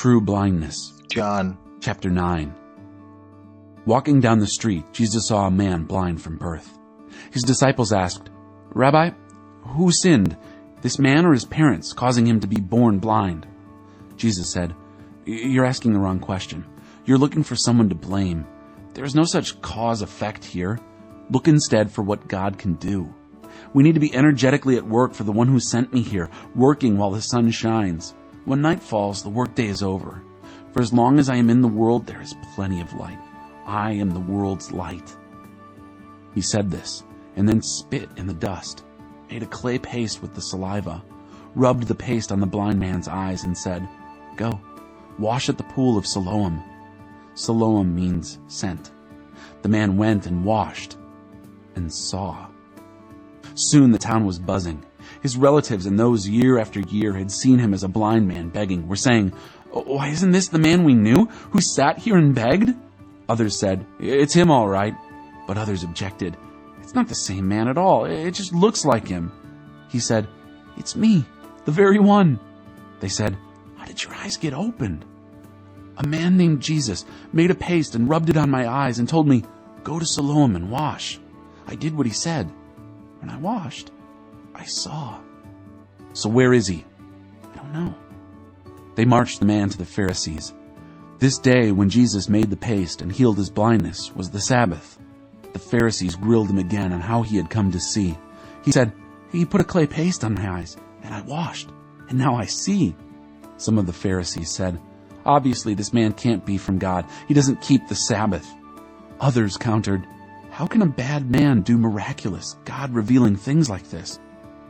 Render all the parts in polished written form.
True blindness. John. Chapter 9. Walking down the street, Jesus saw a man blind from birth. His disciples asked, "Rabbi, who sinned, this man or his parents, causing him to be born blind?" Jesus said, "You're asking the wrong question. You're looking for someone to blame. There is no such cause-effect here. Look instead for what God can do. We need to be energetically at work for the one who sent me here, working while the sun shines. When night falls, the workday is over. For as long as I am in the world, there is plenty of light. I am the world's light." He said this, and then spit in the dust, made a clay paste with the saliva, rubbed the paste on the blind man's eyes, and said, "Go, wash at the pool of Siloam." Siloam means sent. The man went and washed and saw. Soon the town was buzzing. His relatives and those year after year had seen him as a blind man begging were saying, "Why, isn't this the man we knew who sat here and begged?" Others said, "It's him all right." But others objected, "It's not the same man at all. It just looks like him." He said, "It's me, the very one." They said, "How did your eyes get opened?" "A man named Jesus made a paste and rubbed it on my eyes and told me, 'Go to Siloam and wash.' I did what he said. When I washed, I saw." "So where is he?" "I don't know." They marched the man to the Pharisees. This day when Jesus made the paste and healed his blindness was the Sabbath. The Pharisees grilled him again on how he had come to see. He said, "He put a clay paste on my eyes, and I washed, and now I see." Some of the Pharisees said, "Obviously this man can't be from God. He doesn't keep the Sabbath." Others countered, "How can a bad man do miraculous, God-revealing things like this?"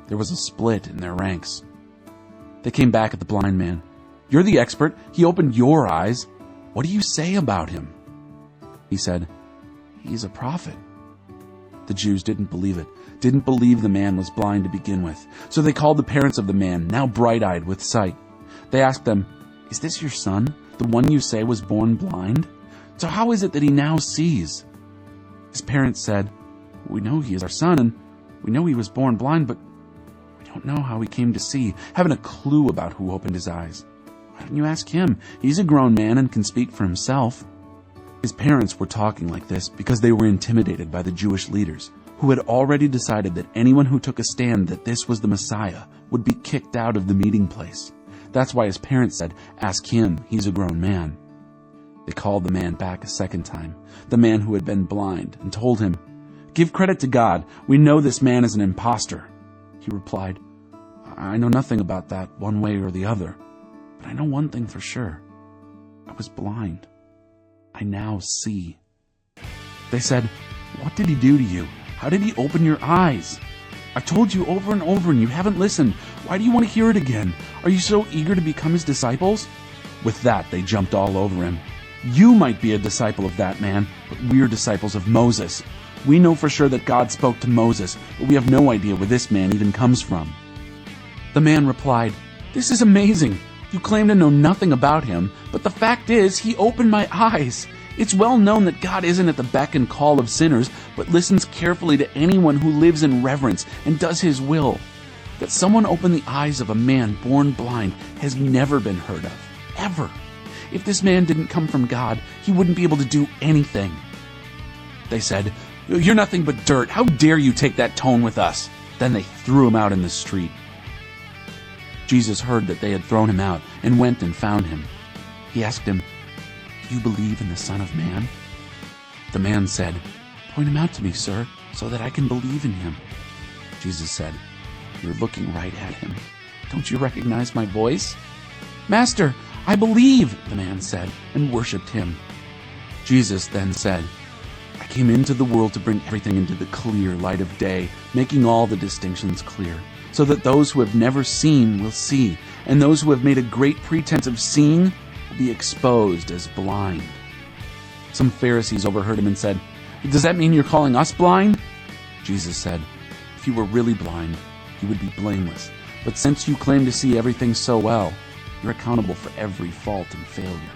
There was a split in their ranks. They came back at the blind man. "You're the expert. He opened your eyes. What do you say about him?" He said, "He's a prophet." The Jews didn't believe it, didn't believe the man was blind to begin with. So they called the parents of the man, now bright-eyed with sight. They asked them, "Is this your son, the one you say was born blind? So how is it that he now sees?" His parents said, "We know he is our son, and we know he was born blind, but we don't know how he came to see, haven't a clue about who opened his eyes. Why don't you ask him? He's a grown man and can speak for himself." His parents were talking like this because they were intimidated by the Jewish leaders, who had already decided that anyone who took a stand that this was the Messiah would be kicked out of the meeting place. That's why his parents said, "Ask him, he's a grown man." They called the man back a second time, the man who had been blind, and told him, "Give credit to God. We know this man is an impostor." He replied, "I know nothing about that one way or the other, but I know one thing for sure. I was blind. I now see." They said, "What did he do to you? How did he open your eyes? I've told you over and over and you haven't listened. Why do you want to hear it again? Are you so eager to become his disciples?" With that, they jumped all over him. "You might be a disciple of that man, but we're disciples of Moses. We know for sure that God spoke to Moses, but we have no idea where this man even comes from." The man replied, "This is amazing. You claim to know nothing about him, but the fact is he opened my eyes. It's well known that God isn't at the beck and call of sinners, but listens carefully to anyone who lives in reverence and does his will. That someone opened the eyes of a man born blind has never been heard of, ever. If this man didn't come from God, he wouldn't be able to do anything." They said, "You're nothing but dirt. How dare you take that tone with us?" Then they threw him out in the street. Jesus heard that they had thrown him out and went and found him. He asked him, "Do you believe in the Son of Man?" The man said, "Point him out to me, sir, so that I can believe in him." Jesus said, "You're looking right at him. Don't you recognize my voice?" "Master, I believe," the man said, and worshipped him. Jesus then said, "I came into the world to bring everything into the clear light of day, making all the distinctions clear, so that those who have never seen will see, and those who have made a great pretense of seeing will be exposed as blind." Some Pharisees overheard him and said, "Does that mean you're calling us blind?" Jesus said, "If you were really blind, you would be blameless. But since you claim to see everything so well, you're accountable for every fault and failure.